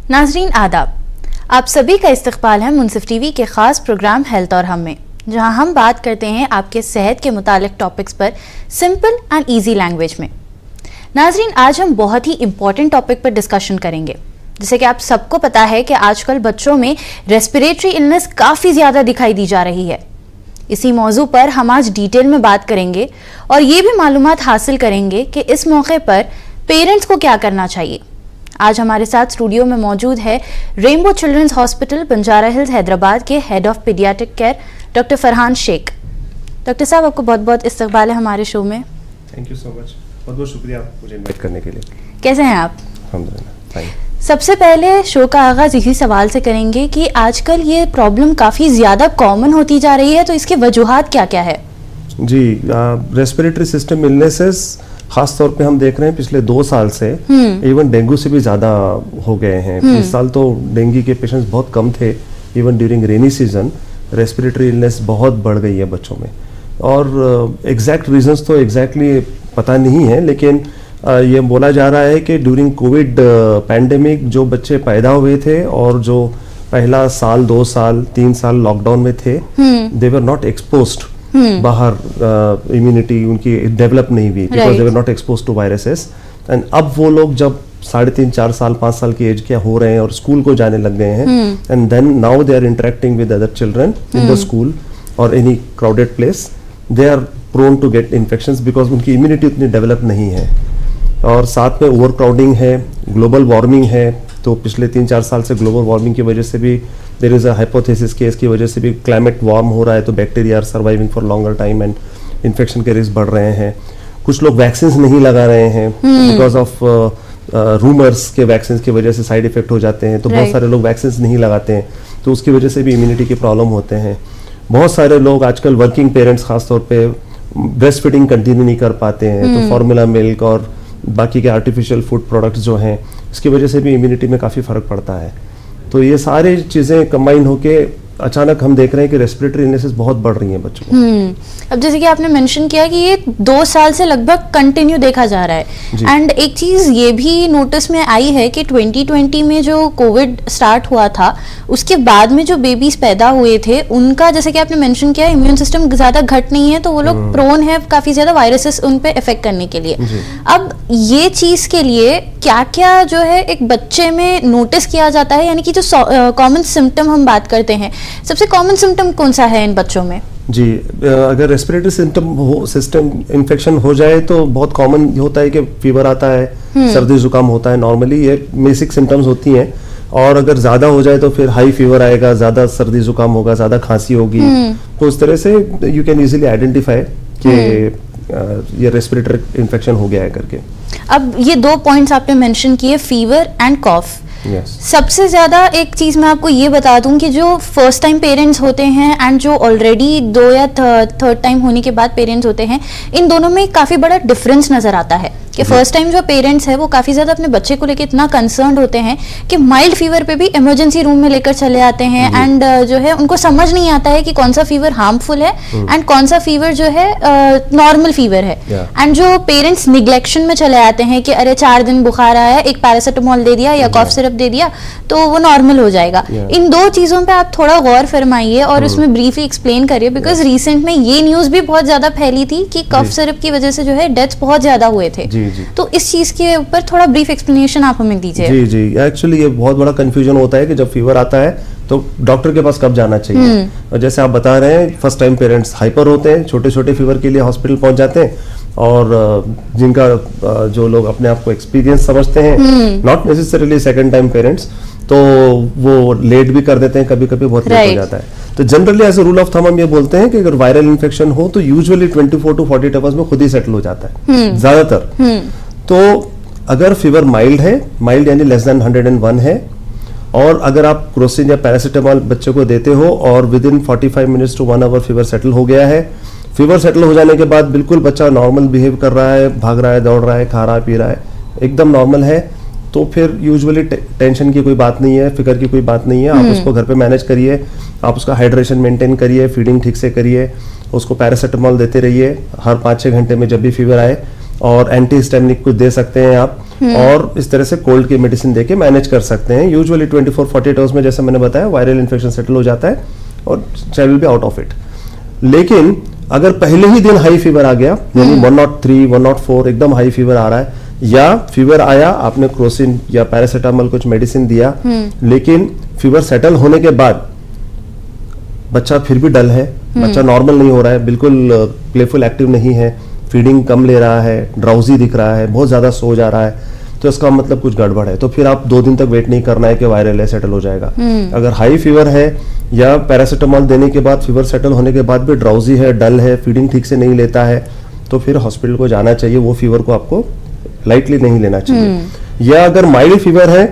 नाजरीन आदाब, आप सभी का इस्तकबाल है मुनसिफ टीवी के खास प्रोग्राम हेल्थ और हम में, जहां हम बात करते हैं आपके सेहत के मुतालिक टॉपिक्स पर सिंपल एंड इजी लैंग्वेज में। नाजरीन, आज हम बहुत ही इंपॉर्टेंट टॉपिक पर डिस्कशन करेंगे। जैसे कि आप सबको पता है कि आजकल बच्चों में रेस्पिरेटरी इलनेस काफ़ी ज़्यादा दिखाई दी जा रही है। इसी मौजू पर हम आज डिटेल में बात करेंगे और ये भी मालूमात हासिल करेंगे कि इस मौके पर पेरेंट्स को क्या करना चाहिए। आज हमारे साथ स्टूडियो में मौजूद है Rainbow Children's Hospital Banjara Hills Hyderabad के head of paediatric care doctor Farhan Shaikh. Doctor साहब, आपको बहुत बहुत इस्तकबाल है हमारे शो में। थैंक यू सो मच, बहुत बहुत शुक्रिया मुझे इनवाइट करने के लिए। कैसे हैं आप? अल्हम्दुलिल्लाह फाइन। सबसे पहले शो का आगाज इसी सवाल से करेंगे कि आजकल ये प्रॉब्लम काफ़ी ज़्यादा कॉमन होती जा रही है, तो इसकी वजूहात क्या क्या है? जी, रेस्पिरेटरी सिस्टम इलनेसेस खास तौर पे हम देख रहे हैं पिछले 2 साल से इवन डेंगू से भी ज़्यादा हो गए हैं। इस साल तो डेंगू के पेशेंट्स बहुत कम थे। Even during rainy season respiratory illness बहुत बढ़ गई है बच्चों में, और एग्जैक्ट रीजंस तो एग्जैक्टली पता नहीं है, लेकिन ये बोला जा रहा है कि ड्यूरिंग कोविड पैंडेमिक जो बच्चे पैदा हुए थे और जो पहला साल 2 साल 3 साल लॉकडाउन में थे, दे वर नॉट एक्सपोज्ड, बाहर इम्यूनिटी उनकी डेवलप नहीं हुई because they were not exposed to viruses. And अब वो लोग जब 3.5 4 साल 5 साल की एज के हो रहे हैं और स्कूल को जाने लग गए हैं, and then now they are interacting with other children in the school और any crowded place, they are prone to get infections because उनकी इम्यूनिटी उतनी डेवलप नहीं है। और साथ में ओवर क्राउडिंग है, ग्लोबल वार्मिंग है, तो पिछले 3-4 साल से ग्लोबल वार्मिंग की वजह से भी there is a hypothesis case की वजह से भी क्लाइमेट वार्म हो रहा है, तो bacteria are surviving for longer time and infection के रिस्क बढ़ रहे हैं। कुछ लोग वैक्सीन नहीं लगा रहे हैं बिकॉज ऑफ रूमर्स के वैक्सीन की वजह से साइड इफेक्ट हो जाते हैं, तो बहुत सारे लोग वैक्सीन नहीं लगाते हैं, तो उसकी वजह से भी इम्यूनिटी की प्रॉब्लम होते हैं। बहुत सारे लोग आजकल वर्किंग पेरेंट्स खासतौर पे ब्रेस्ट फीडिंग कंटिन्यू नहीं कर पाते हैं, तो फॉर्मूला मिल्क और बाकी के आर्टिफिशियल फूड प्रोडक्ट्स जो हैं, इसकी वजह से भी इम्यूनिटी में काफ़ी फ़र्क पड़ता है। तो ये सारी चीज़ें कंबाइन होके अचानक हम देख रहे हैं कि रेस्पिरेटरी इलनेसेस बहुत बढ़ रही हैं बच्चों में। अब जैसे कि आपने मेंशन किया कि ये 2 साल से लगभग कंटिन्यू देखा जा रहा है, एंड एक चीज़ ये भी नोटिस में आई है कि 2020 में जो कोविड स्टार्ट हुआ था, उसके बाद में जो बेबीज पैदा हुए थे उनका, जैसे कि आपने मेंशन किया, इम्यून सिस्टम ज़्यादा घट नहीं है, तो वो लोग प्रोन है काफ़ी ज़्यादा वायरसेस उन पे इफेक्ट करने के लिए। अब ये चीज़ के लिए क्या क्या जो है एक बच्चे में नोटिस किया जाता है, यानी कि जो कॉमन सिम्टम हम बात करते हैं, सबसे कॉमन सिम्टम कौन सा है इन बच्चों में? जी, अगर रेस्पिरेटरी सिस्टम इन्फेक्शन हो जाए तो बहुत कॉमन होता है कि फीवर आता है, सर्दी जुकाम होता है, नॉर्मली ये बेसिक सिम्टम्स होती हैं। और अगर ज़्यादा हो जाए तो फिर हाई फीवर आएगा, ज़्यादा सर्दी जुकाम होगा, ज़्यादा खांसी होगी, तो उस तरह से यू कैन इजीली आइडेंटिफाई कि ये रेस्पिरेटरी इन्फेक्शन हो गया है करके। अब ये 2 पॉइंट्स आपने मेंशन किए, फीवर एंड कॉफ। सबसे ज्यादा एक चीज मैं आपको ये बता दूं कि जो फर्स्ट टाइम पेरेंट्स होते हैं एंड जो ऑलरेडी 2 या 3rd टाइम होने के बाद पेरेंट्स होते हैं, इन दोनों में काफी बड़ा डिफरेंस नजर आता है कि फर्स्ट टाइम जो पेरेंट्स है वो काफी ज्यादा अपने बच्चे को लेकर इतना कंसर्न्ड होते हैं कि माइल्ड फीवर पे भी इमरजेंसी रूम में लेकर चले आते हैं, एंड जो है उनको समझ नहीं आता है कि कौन सा फीवर हार्मफुल है एंड कौन सा फीवर जो है नॉर्मल फीवर है। एंड जो पेरेंट्स निग्लेक्शन में चले आते हैं कि अरे 4 दिन बुखार आया, एक पैरासिटामोल दे दिया या कॉफ सिरप दे दिया तो वो नॉर्मल हो जाएगा। इन 2 चीजों पे आप थोड़ा गौर फरमाइए और उसमें ब्रीफली एक्सप्लेन करिए, बिकॉज रिसेंट में ये न्यूज भी बहुत ज्यादा फैली थी कि कफ सिरप की वजह से जो है डेथ्स बहुत ज्यादा हुए थे। तो इस चीज के ऊपर थोड़ा ब्रीफ एक्सप्लेनेशन आप हमें दीजिए। जी, एक्चुअली ये बहुत बड़ा कंफ्यूजन होता है कि जब फीवर आता है तो डॉक्टर के पास कब जाना चाहिए। और जैसे आप बता रहे हैं, फर्स्ट टाइम पेरेंट्स हाइपर होते हैं, छोटे छोटे फीवर के लिए हॉस्पिटल पहुंच जाते हैं, और जिनका जो लोग अपने आप को एक्सपीरियंस समझते हैं, not necessarily second time parents, तो वो लेट भी कर देते हैं, कभी कभी बहुत लेट हो जाता है। तो generally as a rule of thumb हम ये बोलते हैं कि अगर वायरल इन्फेक्शन हो तो यूजुअली 24 to 48 आवर्स में खुद ही सेटल हो जाता है ज्यादातर। तो अगर फीवर माइल्ड है, माइल्ड यानी लेस देन 101 है, और अगर आप क्रोसिन या पैरासिटामोल बच्चे को देते हो और within 45 minutes to 1 hour fever settle हो गया है, फीवर सेटल हो जाने के बाद बिल्कुल बच्चा नॉर्मल बिहेव कर रहा है, भाग रहा है, दौड़ रहा है, खा रहा है, पी रहा है, एकदम नॉर्मल है, तो फिर यूजुअली टेंशन की कोई बात नहीं है, फिक्र की कोई बात नहीं है। आप उसको घर पे मैनेज करिए, आप उसका हाइड्रेशन मेंटेन करिए, फीडिंग ठीक से करिए, उसको पैरासिटामोल देते रहिए हर 5-6 घंटे में जब भी फीवर आए, और एंटीहिस्टामिनिक कुछ दे सकते हैं आप, और इस तरह से कोल्ड की मेडिसिन देके मैनेज कर सकते हैं। यूजुअली 24-48 आवर्स में जैसे मैंने बताया वायरल इन्फेक्शन सेटल हो जाता है और child will be out of it. लेकिन अगर पहले ही दिन हाई फीवर आ गया, यानी 103, 104 एकदम हाई फीवर आ रहा है, या फीवर आया, आपने क्रोसिन या पैरासीटामोल कुछ मेडिसिन दिया, लेकिन फीवर सेटल होने के बाद बच्चा फिर भी डल है, बच्चा नॉर्मल नहीं हो रहा है, बिल्कुल प्लेफुल एक्टिव नहीं है, फीडिंग कम ले रहा है, ड्राउजी दिख रहा है, बहुत ज्यादा सो जा रहा है, तो इसका मतलब कुछ गड़बड़ है। तो फिर आप 2 दिन तक वेट नहीं करना है कि वायरल है, सेटल हो जाएगा। अगर हाई फीवर है या पैरासीटामोल देने के बाद फीवर सेटल होने के बाद भी ड्राउजी है, डल है, फीडिंग ठीक से नहीं लेता है, तो फिर हॉस्पिटल को जाना चाहिए। वो फीवर को आपको लाइटली नहीं लेना चाहिए। या अगर माइल्ड फीवर है,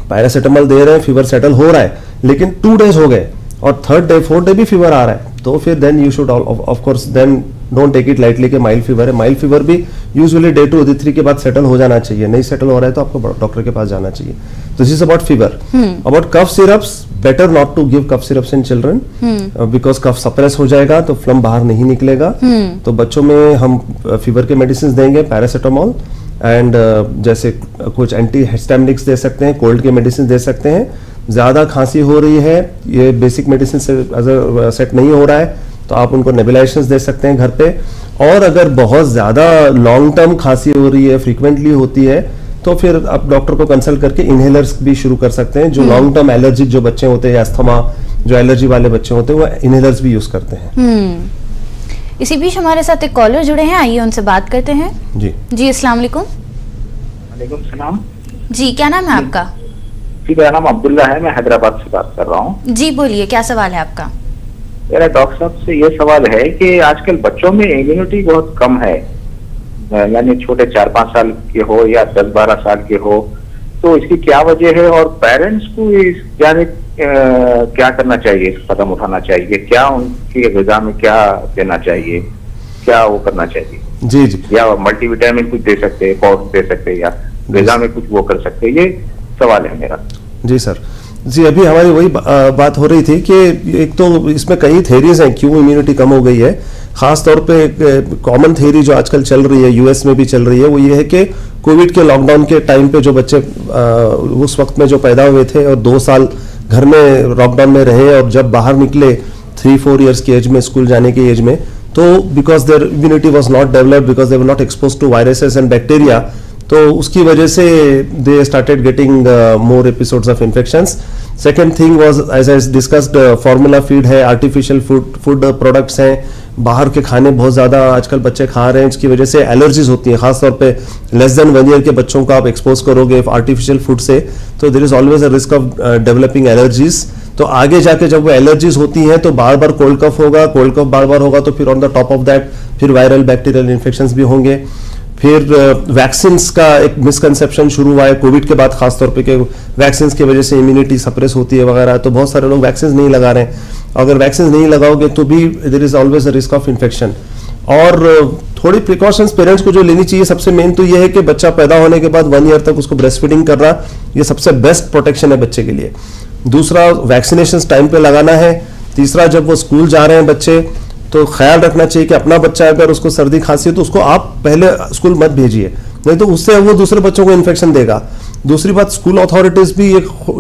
पैरासीटामोल दे रहे हैं, फीवर सेटल हो रहा है, लेकिन 2 डेज हो गए और 3rd डे 4th डे भी फीवर आ रहा है, तो फिर then you should of course then don't take it lightly कि माइल्ड फीवर है। माइल्ड फीवर भी यूजुअली डे 2 और 3 के बाद सेटल हो जाना चाहिए। नहीं सेटल हो रहा है तो आपको डॉक्टर के पास जाना चाहिए। तो this is about fever. About cough syrups, better not to give cough syrups in children because cough suppress हो जाएगा तो फ्लम बाहर नहीं निकलेगा। तो बच्चों में हम फीवर के मेडिसिन देंगे, पैरासीटामोल एंड जैसे कुछ एंटी हिस्टामिनिक्स दे सकते हैं, कोल्ड के मेडिसिन दे सकते हैं। ज्यादा खांसी हो रही है, ये बेसिक मेडिसिन से अगर सेट नहीं हो रहा है तो आप उनको नेबुलाइजेशंस दे सकते हैं घर पे। और अगर बहुत ज्यादा लॉन्ग टर्म खांसी हो रही है, फ्रीक्वेंटली होती है, तो फिर आप डॉक्टर को कंसल्ट करके इनहेलर्स भी शुरू कर सकते हैं। जो लॉन्ग टर्म एलर्जिक जो बच्चे होते हैं, अस्थमा जो एलर्जी वाले बच्चे होते हैं, वो इनहेलर्स भी यूज करते हैं। इसी बीच हमारे साथ एक कॉलर जुड़े हैं, आइए उनसे बात करते हैं। जी अस्सलाम वालेकुम। वालेकुम सलाम। जी क्या नाम है आपका? जी मेरा नाम अब्दुल्ला है, मैं हैदराबाद से बात कर रहा हूँ। जी बोलिए, क्या सवाल है आपका? मेरा डॉक्टर साहब से ये सवाल है कि आजकल बच्चों में इम्यूनिटी बहुत कम है, यानी छोटे 4-5 साल के हो या 10-12 साल के हो, तो इसकी क्या वजह है? और पेरेंट्स को क्या करना चाहिए, कदम उठाना चाहिए, क्या उनकी ग़िज़ा में क्या देना चाहिए, क्या वो करना चाहिए? जी जी। या मल्टीविटामिन कुछ दे सकते हैं, पाउडर दे सकते हैं, या ग़िज़ा में कुछ वो कर सकते हैं, ये सवाल है मेरा। जी सर। जी अभी हमारी वही बात हो रही थी कि एक तो इसमें कई थेरीज हैं क्यों इम्यूनिटी कम हो गई है। खास तौर पे कॉमन थेरी जो आजकल चल रही है, यूएस में भी चल रही है, वो ये है कि कोविड के लॉकडाउन के टाइम पे जो बच्चे उस वक्त में जो पैदा हुए थे और 2 साल घर में लॉकडाउन में रहे और जब बाहर निकले 3-4 ईयर्स की एज में, स्कूल जाने की एज में, तो because their immunity was not developed, because they were not expose to viruses and bacteria, तो उसकी वजह से they started getting more episodes of infections. Second thing was as I discussed, formula feed है, artificial food products हैं, बाहर के खाने बहुत ज़्यादा आजकल बच्चे खा रहे हैं, इसकी वजह से एलर्जीज होती हैं। खासतौर पे लेस देन 1 ईयर के बच्चों को आप एक्सपोज करोगे आर्टिफिशियल फूड से, तो there is always a risk of developing allergies. तो आगे जाके जब वो एलर्जीज होती हैं तो बार बार कोल्ड कफ होगा, कोल्ड कफ बार बार होगा तो फिर on the top of that फिर वायरल बैक्टीरियल इन्फेक्शंस भी होंगे। फिर वैक्सीन्स का एक मिसकंसेप्शन शुरू हुआ है कोविड के बाद, खासतौर पे कि वैक्सीन्स की वजह से इम्यूनिटी सप्रेस होती है वगैरह, तो बहुत सारे लोग वैक्सीन नहीं लगा रहे हैं। अगर वैक्सीन नहीं लगाओगे तो भी there is always a risk of infection. और थोड़ी प्रिकॉशंस पेरेंट्स को जो लेनी चाहिए, सबसे मेन तो ये है कि बच्चा पैदा होने के बाद 1 ईयर तक उसको ब्रेस्ट फीडिंग करना, ये सबसे बेस्ट प्रोटेक्शन है बच्चे के लिए। दूसरा, वैक्सीनेशन टाइम पे लगाना है। तीसरा, जब वो स्कूल जा रहे हैं बच्चे तो ख्याल रखना चाहिए कि अपना बच्चा अगर उसको सर्दी खांसी है तो उसको आप पहले स्कूल मत भेजिए, नहीं तो उससे वो दूसरे बच्चों को इन्फेक्शन देगा। दूसरी बात, स्कूल अथॉरिटीज भी ये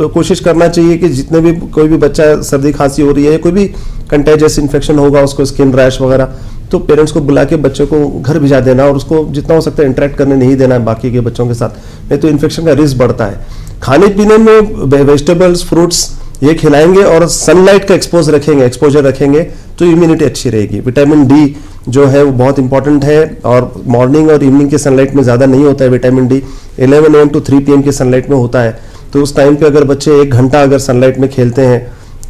कोशिश करना चाहिए कि जितने भी कोई भी बच्चा सर्दी खांसी हो रही है, कोई भी कंटेजियस इन्फेक्शन होगा, उसको स्किन रैश वगैरह, तो पेरेंट्स को बुला के बच्चे को घर भिजा देना और उसको जितना हो सकता है इंटरेक्ट करने नहीं देना है बाकी के बच्चों के साथ, नहीं तो इन्फेक्शन का रिस्क बढ़ता है। खाने पीने में वेजिटेबल्स, फ्रूट्स ये खिलाएंगे और सनलाइट का एक्सपोजर रखेंगे तो इम्यूनिटी अच्छी रहेगी। विटामिन डी जो है वो बहुत इंपॉर्टेंट है और मॉर्निंग और इवनिंग के सनलाइट में ज़्यादा नहीं होता है। Vitamin D 11 AM to 3 PM के सनलाइट में होता है, तो उस टाइम पे अगर बच्चे 1 घंटा अगर सनलाइट में खेलते हैं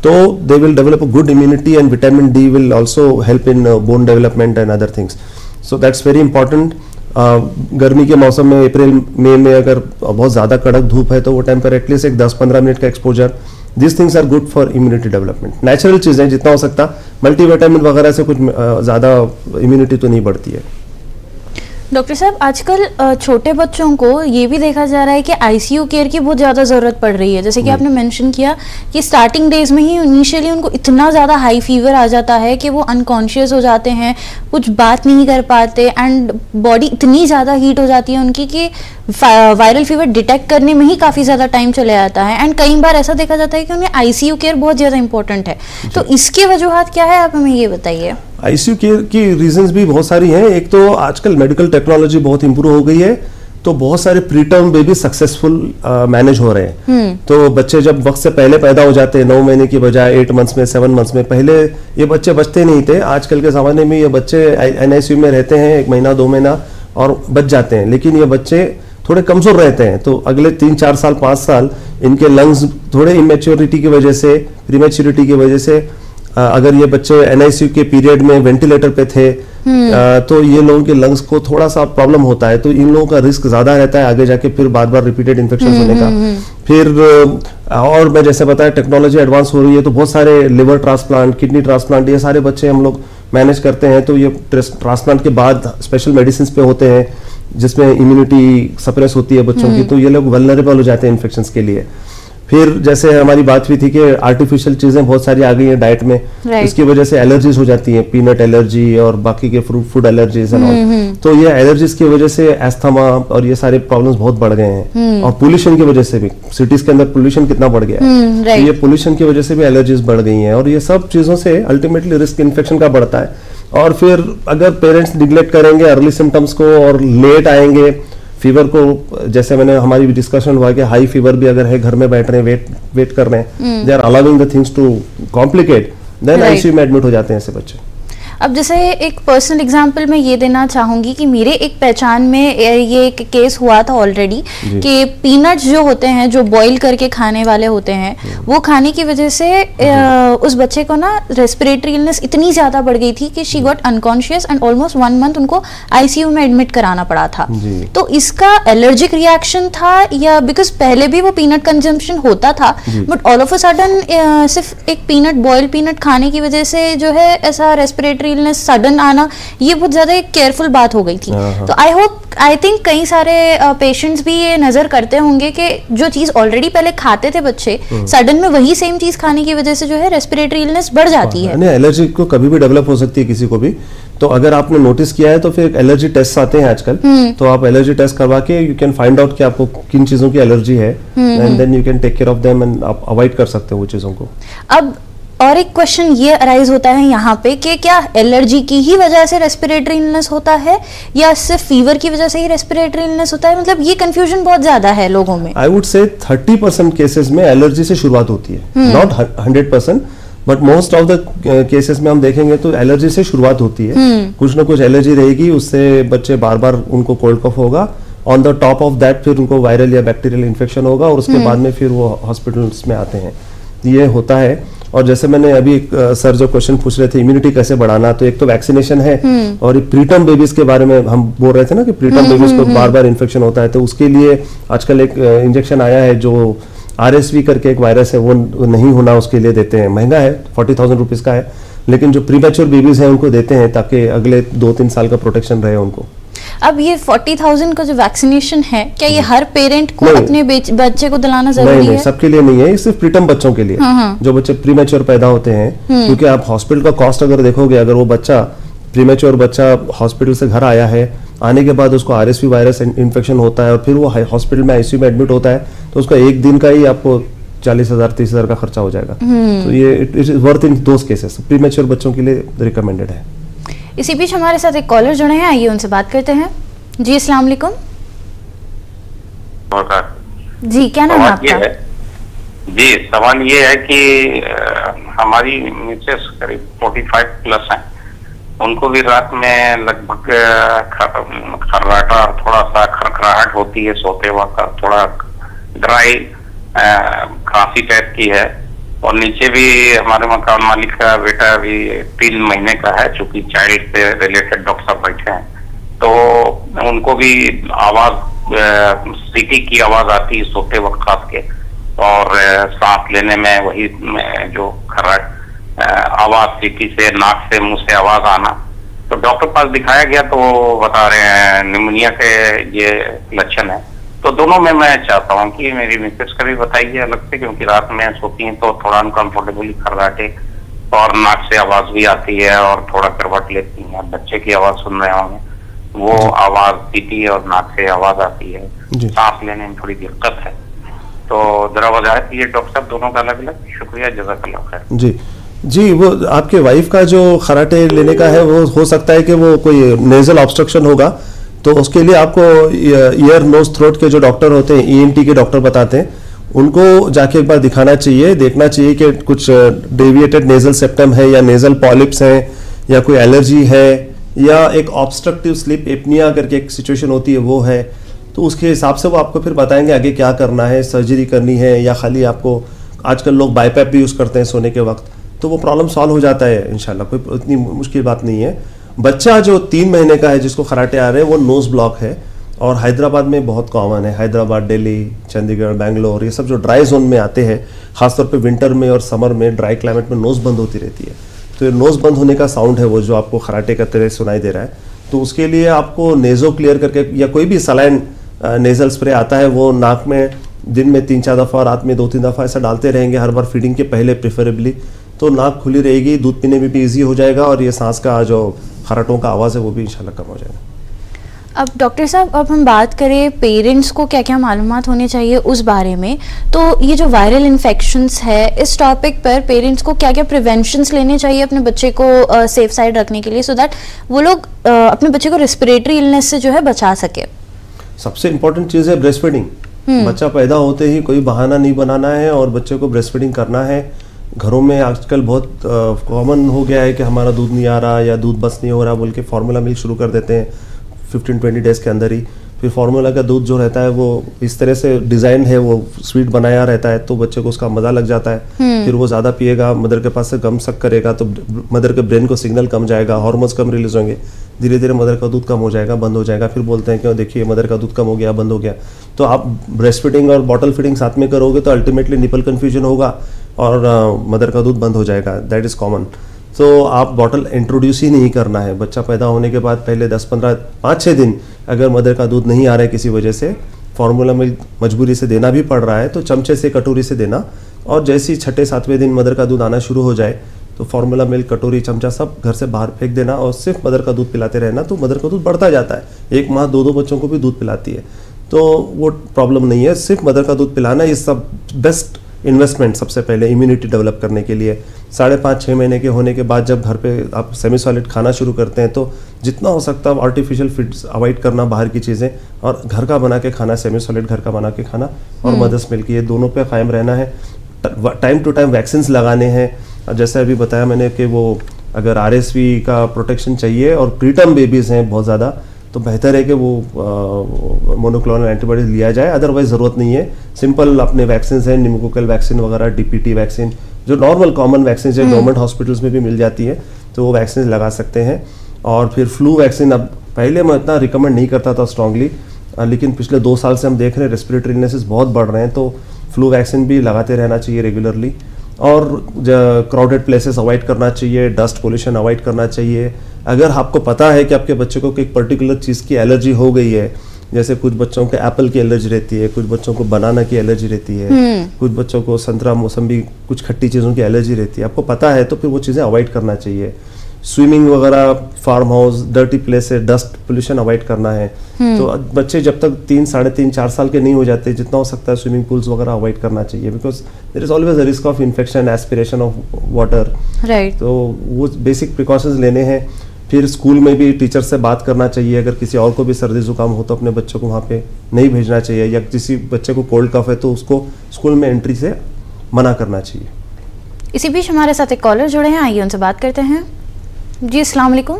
तो they will develop a good immunity and vitamin D will also help in bone development and other things, so that's very important. गर्मी के मौसम में अप्रैल मई में अगर बहुत ज़्यादा कड़क धूप है तो वो टाइम पर एटलीस्ट एक 10-15 मिनट का exposure, this things are good for immunity development. Natural चीज़ें जितना हो सकता, मल्टीविटामिन वगैरह से कुछ ज़्यादा इम्यूनिटी तो नहीं बढ़ती है। डॉक्टर साहब, आजकल छोटे बच्चों को ये भी देखा जा रहा है कि आईसीयू केयर की बहुत ज़्यादा ज़रूरत पड़ रही है। जैसे कि आपने मेंशन किया कि स्टार्टिंग डेज में ही इनिशियली उनको इतना ज़्यादा हाई फीवर आ जाता है कि वो अनकॉन्शियस हो जाते हैं, कुछ बात नहीं कर पाते, एंड बॉडी इतनी ज़्यादा हीट हो जाती है उनकी कि वायरल फीवर डिटेक्ट करने में ही काफ़ी ज़्यादा टाइम चले जाता है। एंड कई बार ऐसा देखा जाता है कि उन्हें आईसीयू केयर बहुत ज़्यादा इंपॉर्टेंट है। तो इसकी वजूहत क्या है, आप हमें ये बताइए। आईसीयू केयर की रीजंस भी बहुत सारी हैं। एक तो आजकल मेडिकल टेक्नोलॉजी बहुत इंप्रूव हो गई है, तो बहुत सारे pre term baby successful manage हो रहे हैं। तो बच्चे जब वक्त से पहले पैदा हो जाते हैं, 9 महीने की बजाय 8 मंथ्स में, 7 मंथ्स में, पहले ये बच्चे बचते नहीं थे। आजकल के ज़माने में ये बच्चे एनआईसीयू में रहते हैं 1 महीना 2 महीना और बच जाते हैं, लेकिन ये बच्चे थोड़े कमजोर रहते हैं। तो अगले 3-4 साल 5 साल इनके लंग्स थोड़े इमेच्योरिटी की वजह से, प्रीमेच्योरिटी की वजह से, अगर ये बच्चे एनआईसीयू के पीरियड में वेंटिलेटर पे थे तो ये लोगों के लंग्स को थोड़ा सा प्रॉब्लम होता है, तो इन लोगों का रिस्क ज्यादा रहता है आगे जाके फिर बार बार रिपीटेड इन्फेक्शन होने का। फिर और मैं जैसे बताया टेक्नोलॉजी एडवांस हो रही है, तो बहुत सारे लिवर ट्रांसप्लांट, किडनी ट्रांसप्लांट, ये सारे बच्चे हम लोग मैनेज करते हैं। तो ये ट्रांसप्लांट के बाद स्पेशल मेडिसिन पे होते हैं जिसमें इम्यूनिटी सप्रेस होती है बच्चों की, तो ये लोग वल्नरेबल हो जाते हैं इन्फेक्शंस के लिए। फिर जैसे हमारी बात हुई थी कि आर्टिफिशियल चीजें बहुत सारी आ गई हैं डाइट में, इसकी वजह से एलर्जीज हो जाती हैं, पीनट एलर्जी और बाकी के फूड एलर्जीज एंड ऑल। तो ये एलर्जीज की वजह से एस्थमा और ये सारे प्रॉब्लम्स बहुत बढ़ गए हैं। और पोल्यूशन की वजह से भी, सिटीज के अंदर पोल्यूशन कितना बढ़ गया है, तो ये पोल्यूशन की वजह से भी एलर्जीज बढ़ गई हैं। और ये सब चीजों से अल्टीमेटली रिस्क इन्फेक्शन का बढ़ता है। और फिर अगर पेरेंट्स निग्लेक्ट करेंगे अर्ली सिम्टम्स को और लेट आएंगे फीवर को, जैसे मैंने हमारी डिस्कशन हुआ कि हाई फीवर भी अगर है, घर में बैठ रहे हैं, वेट कर रहे हैं, they are allowing the things to complicate, then ICU में एडमिट हो जाते हैं ऐसे बच्चे। अब जैसे एक पर्सनल एग्जांपल मैं ये देना चाहूँगी कि मेरे एक पहचान में ये एक केस हुआ था ऑलरेडी कि पीनट्स जो होते हैं, जो बॉईल करके खाने वाले होते हैं, वो खाने की वजह से उस बच्चे को ना रेस्पिरेटरी इलनेस इतनी ज़्यादा बढ़ गई थी कि she got unconscious and almost 1 month उनको आईसीयू में एडमिट कराना पड़ा था। तो इसका एलर्जिक रिएक्शन था या बिकॉज पहले भी वो पीनट कंजम्पशन होता था, but all of a sudden सिर्फ एक पीनट, बॉयल पीनट खाने की वजह से जो है ऐसा रेस्पिरेटरी इलनेस सडन आना, ये बहुत ज्यादा एक केयरफुल बात हो गई थी। तो आई थिंक कई सारे पेशेंट्स भी ये नजर करते होंगे कि जो चीज ऑलरेडी पहले खाते थे बच्चे, सडन में वही सेम चीज खाने की वजह से जो है रेस्पिरेटरी इलनेस बढ़ जाती है। एलर्जी को कभी भी डेवलप हो सकती है किसी को भी। तो अगर आपने नोटिस किया है तो फिर एलर्जी टेस्ट आते हैं आजकल, तो आप एलर्जी टेस्ट करवा के यू कैन फाइंड आउट कि आपको किन चीजों की एलर्जी है, and then you can take care of them and आप अवॉइड कर सकते हो वो चीजों को। अब और एक क्वेश्चन ये अराइज होता है यहाँ पे कि क्या एलर्जी की ही वजह से रेस्पिरेटरी इलनेस होता है या सिर्फ फीवर की वजह से ही रेस्पिरेटरी इलनेस होता है? मतलब ये कंफ्यूजन बहुत ज्यादा है लोगों में। आई वुड से 30% केसेस में एलर्जी से शुरुआत होती है, not 100%, but most of the cases में हम देखेंगे तो एलर्जी से शुरुआत होती है। कुछ ना कुछ एलर्जी रहेगी, उससे बच्चे बार बार उनको कोल्ड कफ होगा, on the top of that फिर उनको वायरल या बैक्टीरियल इन्फेक्शन होगा और उसके बाद में फिर वो हॉस्पिटल्स में आते हैं। ये होता है। और जैसे मैंने अभी सर जो क्वेश्चन पूछ रहे थे इम्यूनिटी कैसे बढ़ाना, तो एक तो वैक्सीनेशन है और प्रीटर्म बेबीज के बारे में हम बोल रहे थे ना कि प्रीटर्म बेबीज को बार बार इन्फेक्शन होता है, तो उसके लिए आजकल एक इंजेक्शन आया है जो RSV करके एक वायरस है, वो नहीं होना उसके लिए देते हैं। महंगा है, 40,000 रुपीज का है, लेकिन जो प्रीमैच्योर बेबीज हैं उनको देते हैं ताकि अगले 2-3 साल का प्रोटेक्शन रहे उनको। अब ये 40,000 का जो वैक्सीनेशन है, क्या ये हर पेरेंट को अपने बच्चे को दिलाना जरूरी है? सबके लिए नहीं है, ये सिर्फ प्रीटर्म बच्चों के लिए, जो बच्चे प्रीमैच्योर पैदा होते हैं। क्योंकि आप हॉस्पिटल का कॉस्ट अगर देखोगे, अगर वो बच्चा प्रीमैच्योर बच्चा हॉस्पिटल से घर आया है, आने के बाद उसको RSV वायरस इन्फेक्शन होता है और फिर वो हॉस्पिटल में ICU में एडमिट होता है, तो उसका एक दिन का ही आपको 40,000-30,000 का खर्चा हो जाएगा। तो ये it is worth in those cases, premature बच्चों के लिए रिकमेंडेड है। इसी बीच हमारे साथ एक कॉलर जुड़े हैं, आइए उनसे बात करते हैं। जी अस्सलाम वालेकुम। जी क्या नाम है आपका? जी सवाल ये है कि हमारी मिसेस करीब 45 प्लस हैं, उनको भी रात में लगभग खर्राटा, थोड़ा सा खरखराहट होती है सोते वक्त, थोड़ा ड्राई खांसी टाइप की है। और नीचे भी हमारे मकान मालिक का बेटा अभी 3 महीने का है, चूंकि चाइल्ड से रिलेटेड डॉक्टर साहब बैठे हैं, तो उनको भी आवाज सीटी की आवाज आती है सोते वक्त खास के, और सांस लेने में वही जो खराट आवाज सीटी से, नाक से, मुंह से आवाज आना, तो डॉक्टर पास दिखाया गया तो वो बता रहे हैं निमोनिया के ये लक्षण है। तो दोनों में मैं चाहता हूँ कि मेरी मिसेस का भी बताइए अलग से, क्योंकि रात में सोती हैं तो थोड़ा अनकंफर्टेबली खर्राटे और नाक से आवाज भी आती है और थोड़ा करवट लेती हैं। बच्चे की आवाज सुन रहे होंगे, वो आवाज पीती है और नाक से आवाज आती है, सांस लेने में थोड़ी दिक्कत है। तो जरा वजाहत कीजिए डॉक्टर साहब दोनों का अलग अलग। शुक्रिया, जज़ाकल्लाह खैर। जी, वो आपके वाइफ का जो खराटे लेने का है वो हो सकता है कि वो कोई नेजल ऑब्स्ट्रक्शन होगा, तो उसके लिए आपको ईयर नोज थ्रोट के जो डॉक्टर होते हैं, ईएनटी के डॉक्टर बताते हैं, उनको जाके एक बार दिखाना चाहिए, देखना चाहिए कि कुछ डेविएटेड नेजल सेप्टम है या नेजल पॉलिप्स है या कोई एलर्जी है या एक ऑब्स्ट्रक्टिव स्लीप एपनिया करके एक सिचुएशन होती है वो है। तो उसके हिसाब से वो आपको फिर बताएंगे आगे क्या करना है, सर्जरी करनी है या खाली आपको, आजकल लोग बाईपैप भी यूज़ करते हैं सोने के वक्त, तो वो प्रॉब्लम सॉल्व हो जाता है इंशाल्लाह, कोई इतनी मुश्किल बात नहीं है। बच्चा जो 3 महीने का है जिसको खराटे आ रहे हैं वो नोज ब्लॉक है और हैदराबाद में बहुत कॉमन है। हैदराबाद, दिल्ली, चंडीगढ़, बेंगलोर, ये सब जो ड्राई जोन में आते हैं, खासतौर पे विंटर में और समर में ड्राई क्लाइमेट में नोज बंद होती रहती है, तो ये नोज बंद होने का साउंड है वो जो आपको खराटे करते हुए सुनाई दे रहा है। तो उसके लिए आपको नेजो क्लियर करके या कोई भी सलाइन नेजल स्प्रे आता है वो नाक में दिन में 3-4 दफ़ा, रात में 2-3 दफ़ा ऐसा डालते रहेंगे हर बार फीडिंग के पहले प्रेफरेबली, तो नाक खुली रहेगी, दूध पीने में भी ईजी हो जाएगा और ये सांस का जो खराटों का आवाज़ है वो भी इंशाल्लाह कम हो जाएगा। अब डॉक्टर साहब, अब हम बात करें पेरेंट्स को क्या क्या मालूमात होने चाहिए उस बारे में, तो ये जो वायरल इन्फेक्शंस है इस टॉपिक पर पेरेंट्स को क्या क्या प्रिवेंशंस लेने चाहिए अपने बच्चे को सेफ साइड रखने के लिए, सो दैट वो लोग अपने बच्चे को रेस्पिरेटरी इलनेस से जो है बचा सके। सबसे इम्पोर्टेंट चीज़ है ब्रेस्ट फीडिंग। बच्चा पैदा होते ही कोई बहाना नहीं बनाना है और बच्चे को ब्रेस्ट फीडिंग करना है। घरों में आजकल बहुत कॉमन हो गया है कि हमारा दूध नहीं आ रहा या दूध बस नहीं हो रहा बोल के फार्मूला मिल्क शुरू कर देते हैं 15-20 डेज़ के अंदर ही। फिर फार्मूला का दूध जो रहता है वो इस तरह से डिज़ाइन है, वो स्वीट बनाया रहता है, तो बच्चे को उसका मज़ा लग जाता है। फिर वो ज़्यादा पिएगा, मदर के पास से गम सक करेगा तो मदर के ब्रेन को सिग्नल कम जाएगा, हार्मोन्स कम रिलीज होंगे, धीरे धीरे मदर का दूध कम हो जाएगा, बंद हो जाएगा। फिर बोलते हैं कि देखिए मदर का दूध कम हो गया, बंद हो गया। तो आप ब्रेस्ट फीडिंग और बॉटल फीडिंग साथ में करोगे तो अल्टीमेटली निपल कन्फ्यूजन होगा और मदर का दूध बंद हो जाएगा, दैट इज़ कॉमन। तो आप बॉटल इंट्रोड्यूस ही नहीं करना है। बच्चा पैदा होने के बाद पहले 10-15, 5-6 दिन अगर मदर का दूध नहीं आ रहा है किसी वजह से, फार्मूला मिल्क मजबूरी से देना भी पड़ रहा है, तो चमचे से कटोरी से देना, और जैसे ही 6-7वें दिन मदर का दूध आना शुरू हो जाए तो फार्मूला मिल्क, कटोरी, चमचा सब घर से बाहर फेंक देना और सिर्फ मदर का दूध पिलाते रहना। तो मदर का दूध बढ़ता जाता है, एक माँ 2-2 बच्चों को भी दूध पिलाती है, तो वो प्रॉब्लम नहीं है। सिर्फ मदर का दूध पिलाना, ये सब बेस्ट इन्वेस्टमेंट सबसे पहले इम्यूनिटी डेवलप करने के लिए। 5.5-6 महीने के होने के बाद जब घर पे आप सेमी सॉलिड खाना शुरू करते हैं तो जितना हो सकता है आर्टिफिशियल फीड्स अवॉइड करना, बाहर की चीज़ें, और घर का बना के खाना, सेमी सॉलिड घर का बना के खाना और मदर्स मिल्क, ये दोनों पे कायम रहना है। टाइम टू टाइम वैक्सीन्स लगाने हैं। जैसे अभी बताया मैंने कि वो अगर RSV का प्रोटेक्शन चाहिए और प्रीटर्म बेबीज़ हैं बहुत ज़्यादा, तो बेहतर है कि वो मोनोक्लोनल एंटीबॉडीज लिया जाए, अदरवाइज ज़रूरत नहीं है। सिंपल अपने वैक्सीन हैं, निमोकोकल वैक्सीन वगैरह, DPT वैक्सीन, जो नॉर्मल कॉमन वैक्सीन है गवर्नमेंट हॉस्पिटल्स में भी मिल जाती है, तो वो वैक्सीन लगा सकते हैं। और फिर फ्लू वैक्सीन, अब पहले मैं इतना रिकमेंड नहीं करता था स्ट्रांगली, लेकिन पिछले 2 साल से हम देख रहे हैं रेस्पिरेटरी इलनेसेस बहुत बढ़ रहे हैं, तो फ्लू वैक्सीन भी लगाते रहना चाहिए रेगुलरली। और क्राउडेड प्लेसेस अवॉइड करना चाहिए, डस्ट पोल्यूशन अवॉइड करना चाहिए। अगर आपको पता है कि आपके बच्चे को एक पर्टिकुलर चीज़ की एलर्जी हो गई है, जैसे कुछ बच्चों को एप्पल की एलर्जी रहती है, कुछ बच्चों को बनाना की एलर्जी रहती है, कुछ बच्चों को संतरा, मौसम्बी, कुछ खट्टी चीज़ों की एलर्जी रहती है, आपको पता है तो फिर वो चीज़ें अवॉइड करना चाहिए। स्विमिंग वगैरह, फार्म हाउस, डर्टी प्लेस है, डस्ट पोल्यूशन अवॉइड करना है। तो बच्चे जब तक 3, 3.5, 4 साल के नहीं हो जाते, जितना हो सकता है स्विमिंग पूल्स वगैरह अवॉइड करना चाहिए, because there is always a risk of infection, aspiration of water, right. तो वो बेसिक प्रिकॉशंस लेने हैं। फिर स्कूल में भी टीचर से बात करना चाहिए, अगर किसी और को भी सर्दी जुकाम हो तो अपने बच्चों को वहाँ पे नहीं भेजना चाहिए, या किसी बच्चे को कोल्ड कफ है तो उसको स्कूल में एंट्री से मना करना चाहिए। इसी बीच हमारे साथ एक कॉलर जुड़े हैं, आइए उनसे बात करते हैं। जी अस्सलाम वालेकुम।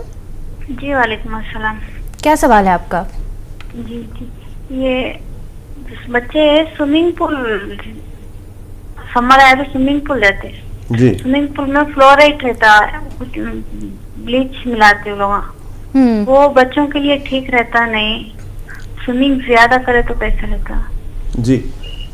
जी वालेकुम अस्सलाम। क्या सवाल है आपका? जी ये बच्चे स्विमिंग पूल, समर आए तो स्विमिंग पूल जाते हैं जी। स्विमिंग पूल में फ्लोराइड रहता है, कुछ ब्लीच मिलाते लोग, वो बच्चों के लिए ठीक रहता नहीं? स्विमिंग ज्यादा करे तो कैसा रहता? जी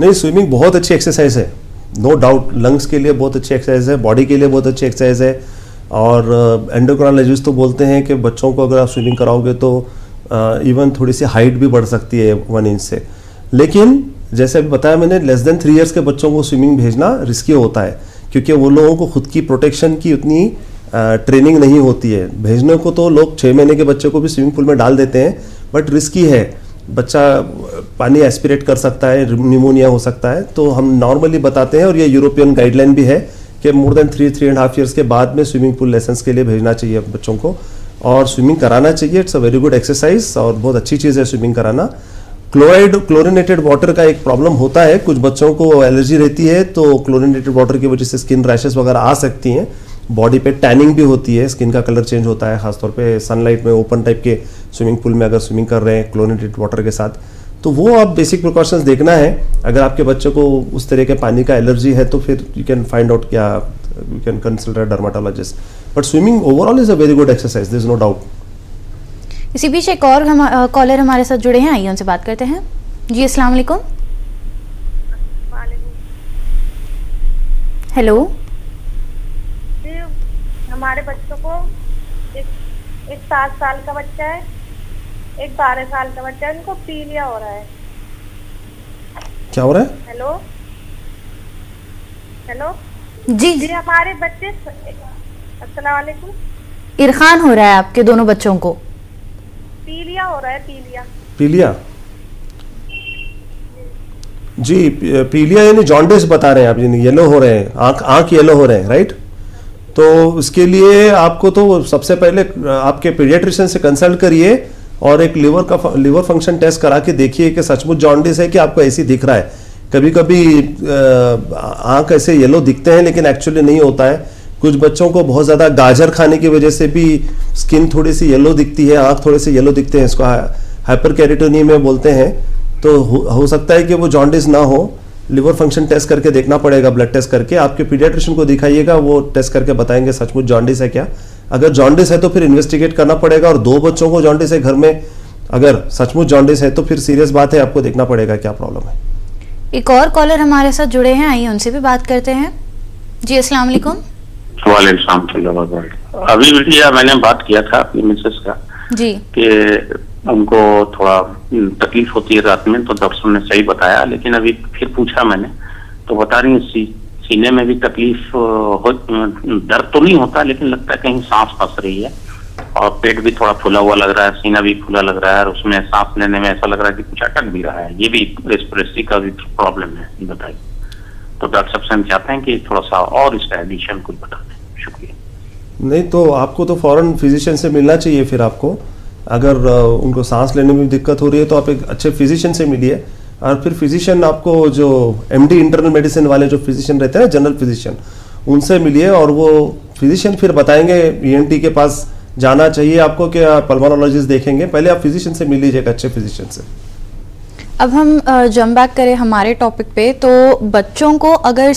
नहीं, स्विमिंग बहुत अच्छी एक्सरसाइज है, नो डाउट। लंग्स के लिए बहुत अच्छी एक्सरसाइज है, बॉडी के लिए बहुत अच्छी एक्सरसाइज है। और एंडोक्राइनोलॉजिस्ट तो बोलते हैं कि बच्चों को अगर आप स्विमिंग कराओगे तो इवन थोड़ी सी हाइट भी बढ़ सकती है 1 इंच से। लेकिन जैसे अभी बताया मैंने, लेस देन 3 इयर्स के बच्चों को स्विमिंग भेजना रिस्की होता है, क्योंकि वो लोगों को खुद की प्रोटेक्शन की उतनी ट्रेनिंग नहीं होती है। भेजने को तो लोग 6 महीने के बच्चे को भी स्विमिंग पूल में डाल देते हैं, बट रिस्की है, बच्चा पानी एस्पिरेट कर सकता है, निमोनिया हो सकता है। तो हम नॉर्मली बताते हैं, और ये यूरोपियन गाइडलाइन भी है कि मोर देन 3.5 ईयर्स के बाद में स्विमिंग पूल लेसन्स के लिए भेजना चाहिए बच्चों को, और स्विमिंग कराना चाहिए। It's a very good exercise और बहुत अच्छी चीज़ है स्विमिंग कराना। क्लोरिनेटेड वाटर का एक प्रॉब्लम होता है, कुछ बच्चों को एलर्जी रहती है, तो क्लोरिनेटेड वाटर की वजह से स्किन रैशेस वगैरह आ सकती हैं, बॉडी पे टैनिंग भी होती है, स्किन का कलर चेंज होता है, खासतौर पे सनलाइट में ओपन टाइप के स्विमिंग पूल में अगर स्विमिंग कर रहे हैं क्लोरिनेटेड वाटर के साथ, तो वो आप बेसिक प्रिकॉशंस देखना है। अगर आपके बच्चे को उस तरह के पानी का एलर्जी है तो फिर यू कैन फाइंड आउट, क्या you can consult a dermatologist. But swimming overall is a very good exercise, there is no doubt. इसी बीच एक और कॉलर हमारे साथ जुड़े हैं, आइए उनसे बात करते हैं। जी अस्सलाम वालेकुम। हेलो। हमारे बच्चों को एक 7 साल का बच्चा है, एक 12 साल का बच्चा है, उनको पीलिया हो रहा है। क्या हो रहा है? Hello hello. जी जी हमारे बच्चे, अस्सलाम वालेकुम। इरफान हो रहा है आपके दोनों बच्चों को? पीलिया हो रहा है। पीलिया जी, पीलिया यानी जॉन्डिस बता रहे हैं आप, यानी येलो हो रहे हैं, आंख येलो हो रहे हैं, राइट? तो उसके लिए आपको तो सबसे पहले आपके पीडियाट्रिशियन से कंसल्ट करिए और एक लिवर फंक्शन टेस्ट करा के देखिए कि सचमुच जॉन्डिस है कि आपको ऐसी दिख रहा है। कभी कभी आंख ऐसे येलो दिखते हैं लेकिन एक्चुअली नहीं होता है। कुछ बच्चों को बहुत ज़्यादा गाजर खाने की वजह से भी स्किन थोड़ी सी येलो दिखती है, आंख थोड़े से येलो दिखते हैं, इसको हाइपरकैरोटिनिमिया बोलते हैं। तो हो सकता है कि वो जॉन्डिस ना हो। लिवर फंक्शन टेस्ट करके देखना पड़ेगा, ब्लड टेस्ट करके। आपके पीडियाट्रिशियन को दिखाइएगा, वो टेस्ट करके बताएंगे सचमुच जॉन्डिस है क्या। अगर जॉन्डिस है तो फिर इन्वेस्टिगेट करना पड़ेगा, और 2 बच्चों को जॉन्डिस है घर में, अगर सचमुच जॉन्डिस है तो फिर सीरियस बात है, आपको देखना पड़ेगा क्या प्रॉब्लम है। एक और कॉलर हमारे साथ जुड़े हैं, आइए उनसे भी बात करते हैं। जी अस्सलाम वालेकुम। अभी भैया मैंने बात किया था अपनी मिसेस का जी कि उनको थोड़ा तकलीफ होती है रात में, तो डॉक्टर ने सही बताया, लेकिन अभी फिर पूछा मैंने तो बता रही है सीने में भी तकलीफ हो, दर्द तो नहीं होता लेकिन लगता है कहीं सांस फंस रही है, और पेट भी थोड़ा फूला हुआ लग रहा है, सीना भी फूला लग रहा है, और उसमें सांस लेने में ऐसा लग रहा है कि कुछ अटक भी रहा है। ये भी रेस्पिरेटरी का भी प्रॉब्लम है, बताइए। तो डॉक्टर साहब से हम चाहते हैं कि थोड़ा सा और इसका एडिशन कुछ बता दें। शुक्रिया। नहीं तो आपको तो फौरन फिजिशियन से मिलना चाहिए। फिर आपको अगर उनको सांस लेने में दिक्कत हो रही है तो आप एक अच्छे फिजिशियन से मिलिए, और फिर फिजिशियन आपको जो एमडी इंटरनल मेडिसिन वाले जो फिजिशियन रहते हैं ना, जनरल फिजिशियन, उनसे मिलिए, और वो फिजिशियन फिर बताएंगे ईएनटी के पास जाना चाहिए आपको कि पल्मोनोलॉजिस्ट देखेंगे। पहले आप फिजिशियन से मिल लीजिए, एक अच्छे फिजिशियन से। अब हम जंप बैक करें हमारे टॉपिक पे, तो बच्चों को अगर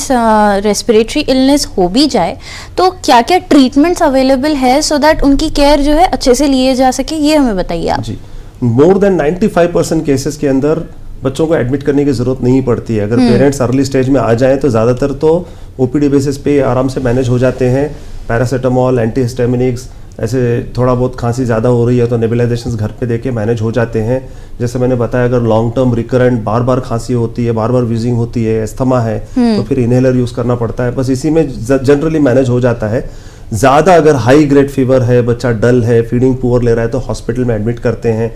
रेस्पिरेटरी इलनेस हो भी जाए तो क्या क्या ट्रीटमेंट्स अवेलेबल है सो दैट उनकी केयर जो है अच्छे से लिए जा सके, ये हमें बताइए आप। जी, मोर देन 95% केसेस के अंदर बच्चों को एडमिट करने की जरूरत नहीं पड़ती है। अगर पेरेंट्स अर्ली स्टेज में आ जाएं तो ज़्यादातर तो ओपीडी बेसिस पे आराम से मैनेज हो जाते हैं। पैरासीटामॉल, एंटीहिस्टामिनिक्स, ऐसे थोड़ा बहुत खांसी ज़्यादा हो रही है तो नेबुलाइजेशंस घर पे देके मैनेज हो जाते हैं। जैसे मैंने बताया, अगर लॉन्ग टर्म रिकरेंट बार बार खांसी होती है, बार बार वीजिंग होती है, एस्थमा है, तो फिर इनहेलर यूज़ करना पड़ता है। बस इसी में जनरली मैनेज हो जाता है। ज़्यादा अगर हाई ग्रेड फीवर है, बच्चा डल है, फीडिंग पुअर ले रहा है, तो हॉस्पिटल में एडमिट करते हैं।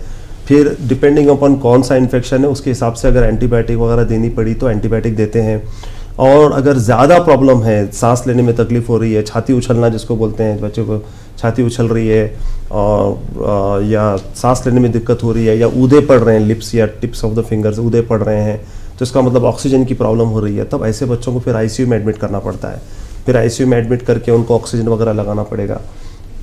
फिर डिपेंडिंग अपॉन कौन सा इन्फेक्शन है उसके हिसाब से अगर एंटीबायोटिक वगैरह देनी पड़ी तो एंटीबायोटिक देते हैं। और अगर ज़्यादा प्रॉब्लम है, सांस लेने में तकलीफ हो रही है, छाती उछलना जिसको बोलते हैं, बच्चे को छाती उछल रही है, और या सांस लेने में दिक्कत हो रही है, या ऊदे पड़ रहे हैं, लिप्स या टिप्स ऑफ द फिंगर्स ऊदे पड़ रहे हैं, तो इसका मतलब ऑक्सीजन की प्रॉब्लम हो रही है, तब ऐसे बच्चों को फिर आईसीयू में एडमिट करना पड़ता है। फिर आईसीयू में एडमिट करके उनको ऑक्सीजन वगैरह लगाना पड़ेगा।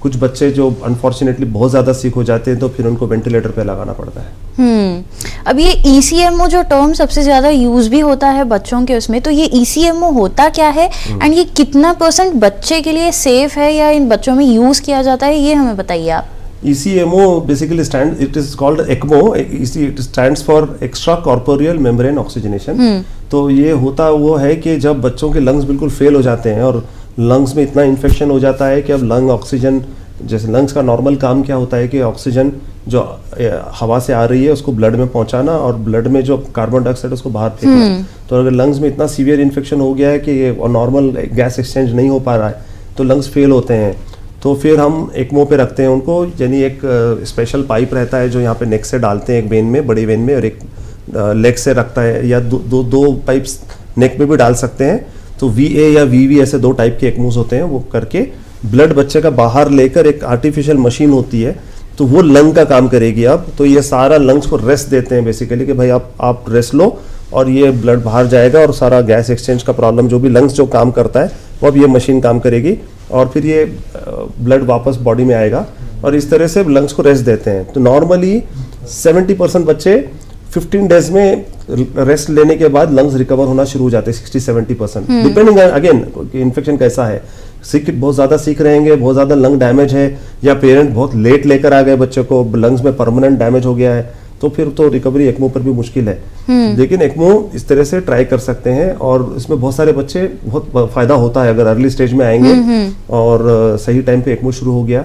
कुछ बच्चे जो अनफॉर्चुनेटली बहुत ज़्यादा सिक हो जाते हैं तो फिर उनको वेंटिलेटर पे लगाना पड़ता है। अब ये ECMO जो टर्म सबसे ज़्यादा यूज भी होता है बच्चों के उसमें, तो ये ECMO होता क्या है एंड ये कितना % बच्चे के लिए सेफ है या इन बच्चों में यूज किया जाता है, ये हमें बताइए आप। ECMO basically it is called ECMO. It stands for extra corporeal membrane oxygenation. तो ये होता वो है कि जब बच्चों के लंग्स बिल्कुल फेल हो जाते हैं और लंग्स में इतना इन्फेक्शन हो जाता है कि अब लंग ऑक्सीजन, जैसे लंग्स का नॉर्मल काम क्या होता है कि ऑक्सीजन जो हवा से आ रही है उसको ब्लड में पहुंचाना और ब्लड में जो कार्बन डाइऑक्साइड उसको बाहर फेंकना। तो अगर लंग्स में इतना सीवियर इन्फेक्शन हो गया है कि ये नॉर्मल गैस एक्सचेंज नहीं हो पा रहा है तो लंग्स फेल होते हैं। तो फिर हम एक्मो पे रखते हैं उनको, यानी एक स्पेशल पाइप रहता है जो यहाँ पे नेक से डालते हैं, एक वेन में, बड़ी वेन में, और एक लेग से रखता है, या दो पाइप्स नेक में भी डाल सकते हैं। तो VA या VV ऐसे 2 टाइप के एक्मोस होते हैं। वो करके ब्लड बच्चे का बाहर लेकर एक आर्टिफिशियल मशीन होती है तो वो लंग का काम करेगी। अब तो ये सारा लंग्स को रेस्ट देते हैं बेसिकली कि भाई आप रेस्ट लो और ये ब्लड बाहर जाएगा और सारा गैस एक्सचेंज का प्रॉब्लम जो भी लंग्स जो काम करता है वो अब ये मशीन काम करेगी और फिर ये ब्लड वापस बॉडी में आएगा और इस तरह से लंग्स को रेस्ट देते हैं। तो नॉर्मली 70% बच्चे 15 डेज में रेस्ट लेने के बाद लंग्स रिकवर होना शुरू हो जाते हैं, 60-70%, डिपेंडिंग अगेन इन्फेक्शन कैसा है। बहुत ज़्यादा सीख रहेंगे, बहुत ज़्यादा लंग डैमेज है, या पेरेंट बहुत लेट लेकर आ गए बच्चे को, लंग्स में परमानेंट डैमेज हो गया है, तो फिर तो रिकवरी एक्मो पर भी मुश्किल है। लेकिन एक्मो इस तरह से ट्राई कर सकते हैं और इसमें बहुत सारे बच्चे बहुत फायदा होता है अगर अर्ली स्टेज में आएंगे और सही टाइम पे एक्मो शुरू हो गया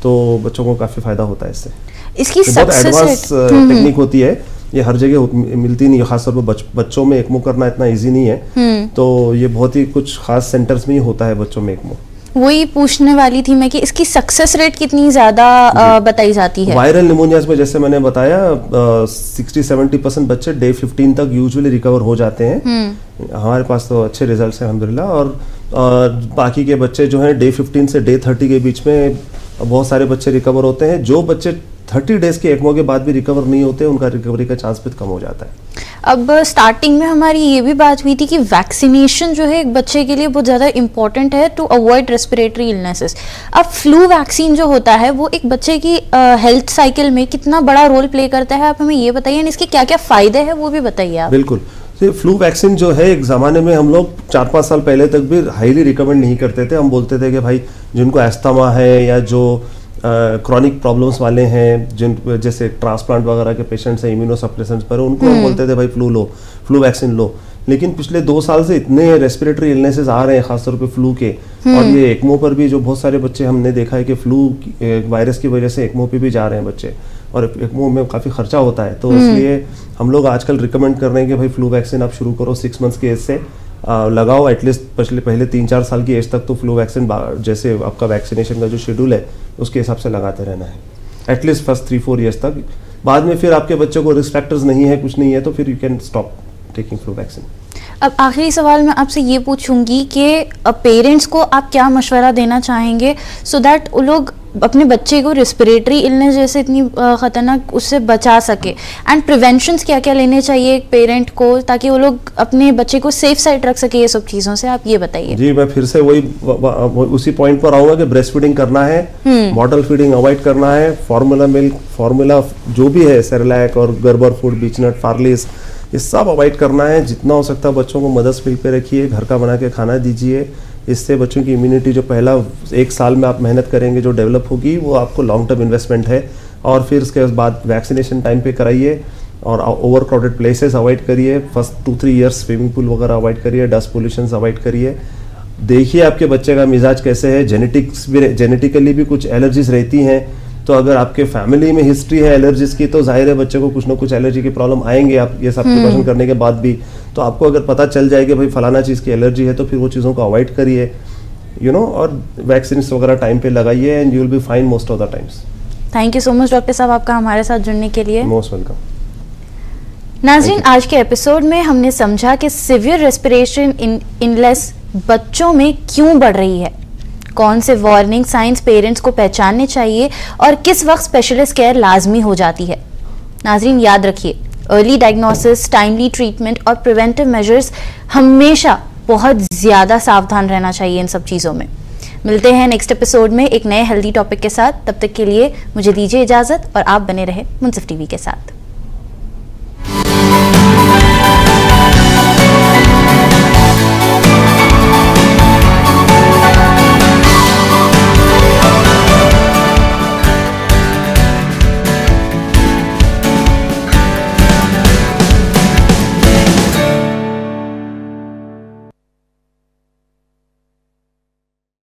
तो बच्चों को काफी फायदा होता है इससे। इसकी बहुत एडवांस टेक्निक होती है, ये हर जगह मिलती नहीं है, खासतौर पर बच्चों में एक्मो करना इतना इजी नहीं है। तो ये बहुत ही कुछ खास सेंटर्स में ही होता है बच्चों में एक्मो। वही पूछने वाली थी मैं कि इसकी सक्सेस रेट कितनी ज्यादा बताई जाती है? वायरल निमोनियाज में जैसे मैंने बताया 60-70% बच्चे डे 15 तक यूजुअली रिकवर हो जाते हैं। हमारे पास तो अच्छे रिजल्ट्स हैं अल्हम्दुलिल्लाह। और बाकी के बच्चे जो हैं डे 15 से डे 30 के बीच में बहुत सारे बच्चे रिकवर होते हैं। जो बच्चे 30 डेज के एक्मो के बाद भी रिकवर नहीं होते उनका रिकवरी का चांस भी कम हो जाता है। अब स्टार्टिंग में हमारी ये भी बात हुई थी कि वैक्सीनेशन जो है एक बच्चे के लिए बहुत ज़्यादा इंपॉर्टेंट है टू अवॉइड रेस्पिरेटरी इलनेसेस। अब फ्लू वैक्सीन जो होता है वो एक बच्चे की हेल्थ साइकिल में कितना बड़ा रोल प्ले करता है, आप हमें ये बताइए, इसके क्या क्या फायदे हैं वो भी बताइए आप। बिल्कुल, फ्लू वैक्सीन जो है एक ज़माने में हम लोग 4-5 साल पहले तक भी हाईली रिकमेंड नहीं करते थे। हम बोलते थे कि भाई जिनको एस्थमा है या जो क्रॉनिक प्रॉब्लम्स वाले हैं, जिन जैसे ट्रांसप्लांट वगैरह के पेशेंट्स हैं, इम्यूनोसप्रेसेंट्स पर, उनको हम बोलते थे भाई फ्लू वैक्सीन लो। लेकिन पिछले 2 साल से इतने रेस्पिरेटरी इलनेसेस आ रहे हैं खासतौर पे फ्लू के, और ये एक्मो पर भी जो बहुत सारे बच्चे हमने देखा है कि फ्लू वायरस की वजह से एक्मो पे भी जा रहे हैं बच्चे, और एक्मो में काफ़ी खर्चा होता है। तो इसलिए हम लोग आजकल रिकमेंड कर रहे हैं कि भाई फ्लू वैक्सीन आप शुरू करो 6 मंथ्स की एज से, लगाओ एटलीस्ट पहले 3-4 साल की एज तक तो फ्लू वैक्सीन जैसे आपका वैक्सीनेशन का जो शेड्यूल है उसके हिसाब से लगाते रहना है एटलीस्ट फर्स्ट 3-4 ईयर्स तक। बाद में फिर आपके बच्चों को रिस्क फैक्टर्स नहीं है, कुछ नहीं है, तो फिर you can stop taking flu vaccine. अब आखिरी सवाल मैं आपसे ये पूछूंगी कि पेरेंट्स को आप क्या मशवरा देना चाहेंगे सो दैट वो लोग अपने बच्चे को रेस्पिरेटरी इलनेस जैसे इतनी ख़तरनाक उससे बचा सके, एंड प्रिवेंशंस क्या क्या लेने चाहिए एक पेरेंट को ताकि वो लोग अपने बच्चे को सेफ साइड रख सके ये सब चीज़ों से, आप ये बताइए। जी, मैं फिर से उसी पॉइंट पर आऊँगा कि ब्रेस्ट फीडिंग करना है, बॉटल फीडिंग अवॉइड करना है, फार्मूला मिल्क, फार्मूला जो भी है, सेरेलैक और गर्बर फूड, बीचनट, फार्लिस, ये सब अवॉइड करना है। जितना हो सकता है बच्चों को मदर्स मिल्क पे रखिए, घर का बना के खाना दीजिए। इससे बच्चों की इम्यूनिटी जो पहला 1 साल में आप मेहनत करेंगे जो डेवलप होगी वो आपको लॉन्ग टर्म इन्वेस्टमेंट है। और फिर उसके बाद वैक्सीनेशन टाइम पे कराइए और ओवर क्राउडेड प्लेसेस अवॉइड करिए। फर्स्ट 2-3 ईयर्स स्विमिंग पूल वगैरह अवॉइड करिए, डस्ट पोल्यूशन अवॉइड करिए। देखिए आपके बच्चे का मिजाज कैसे है, जेनेटिकली भी कुछ एलर्जीज रहती हैं, तो अगर आपके फैमिली में हिस्ट्री है एलर्जीज की तो जाहिर है बच्चे को कुछ ना कुछ एलर्जी की प्रॉब्लम आएंगे। आप ये सब प्रिकॉशन करने के बाद भी, तो आपको अगर पता चल जाएगा भाई फलाना चीज़ की एलर्जी है तो फिर वो चीज़ों को अवॉइड करिए, और वैक्सीन वगैरह टाइम पे लगाइए and you will be fine most of the times. Thank you so much doctor साहब आपका हमारे साथ जुड़ने के लिए। Most welcome. नाज़रीन, आज के एपिसोड में हमने समझा कि सीवियर रेस्पिरेशन इलनेस बच्चों में क्यों बढ़ रही है, कौन से वार्निंग साइंस पेरेंट्स को पहचानने चाहिए और किस वक्त स्पेशलिस्ट केयर लाजमी हो जाती है। नाज़रीन, याद रखिए, अर्ली डायग्नोसिस, टाइमली ट्रीटमेंट और प्रिवेंटिव मेजर्स, हमेशा बहुत ज़्यादा सावधान रहना चाहिए इन सब चीज़ों में। मिलते हैं नेक्स्ट एपिसोड में एक नए हेल्दी टॉपिक के साथ। तब तक के लिए मुझे दीजिए इजाज़त और आप बने रहे मुंसिफ टीवी के साथ।